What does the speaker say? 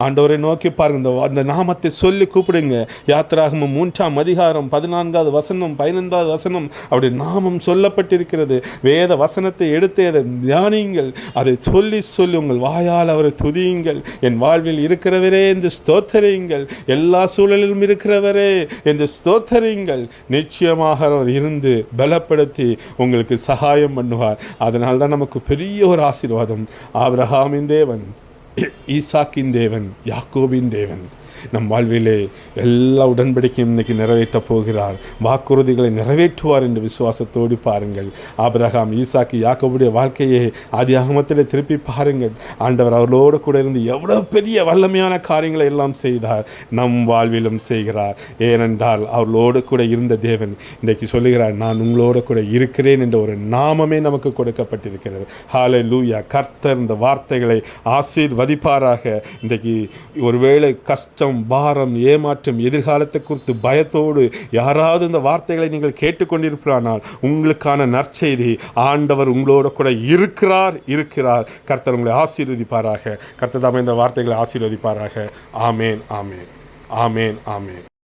ஆண்டவரை நோக்கி பாருங்க, அந்த நாமத்தை சொல்லி கூப்பிடுங்க. யாத்திராகமம் 3ஆம் அதிகாரம் 14வது வசனம் 15வது வசனம் அப்படி நாமம் சொல்லப்பட்டிருக்கிறது. வேத வசனத்தை எடுத்து அதை தியானியுங்கள். அதை சொல்லி சொல்லி உங்கள் வாயால் அவரை துதியுங்கள். என் வாழ்வில் இருக்கிறவரே என்று ஸ்தோத்தரியுங்கள். எல்லா சூழலிலும் இருக்கிறவரே என்று ஸ்தோத்தரியுங்கள். நிச்சயமாக அவர் இருந்து பலப்படுத்தி உங்களுக்கு சகாயம் பண்ணுவார். அதனால்தான் நமக்கு பெரிய ஒரு ஆசீர்வாதம். ஆபிரகாமின் தேவன், ஈசாக்கின் தேவன், யாக்கோபின் தேவன் நம் வாழ்விலே எல்லா உடன்படிக்கையும் இன்னைக்கு நிறைவேற்றப் போகிறார். வாக்குறுதிகளை நிறைவேற்றுவார் என்று விசுவாசத்தோடு பாருங்கள். ஆபிரகாம், ஈசாக்கு, யாக்கோபுடைய வாழ்க்கையை ஆதியாகமத்திலே திருப்பி பாருங்கள். ஆண்டவர் அவர்களோடு கூட இருந்து எவ்வளவு பெரிய வல்லமையான காரியங்களை எல்லாம் செய்தார். நம் வாழ்விலும் செய்கிறார். ஏனென்றால் அவர்களோடு கூட இருந்த தேவன் இன்றைக்கு சொல்லுகிறார், நான் உங்களோடு கூட இருக்கிறேன் என்ற ஒரு நாமமே நமக்கு கொடுக்கப்பட்டிருக்கிறது. ஹல்லேலூயா. கர்த்தர் இந்த வார்த்தைகளை ஆசீர்வதிப்பாராக. இன்றைக்கு ஒருவேளை கஷ்டம், பாரம், ஏமாற்றம், எதிர்காலத்தை குறித்து பயத்தோடு யாராவது இந்த வார்த்தைகளை நீங்கள் கேட்டுக்கொண்டிருப்பானால் உங்களுக்கான நற்செய்தி, ஆண்டவர் உங்களோட கூட இருக்கிறார். கர்த்தர் உங்களை ஆசீர்வதிப்பாராக. கர்த்தர் தாமே இந்த வார்த்தைகளை ஆசீர்வதிப்பாராக. ஆமேன், ஆமேன், ஆமேன், ஆமேன்.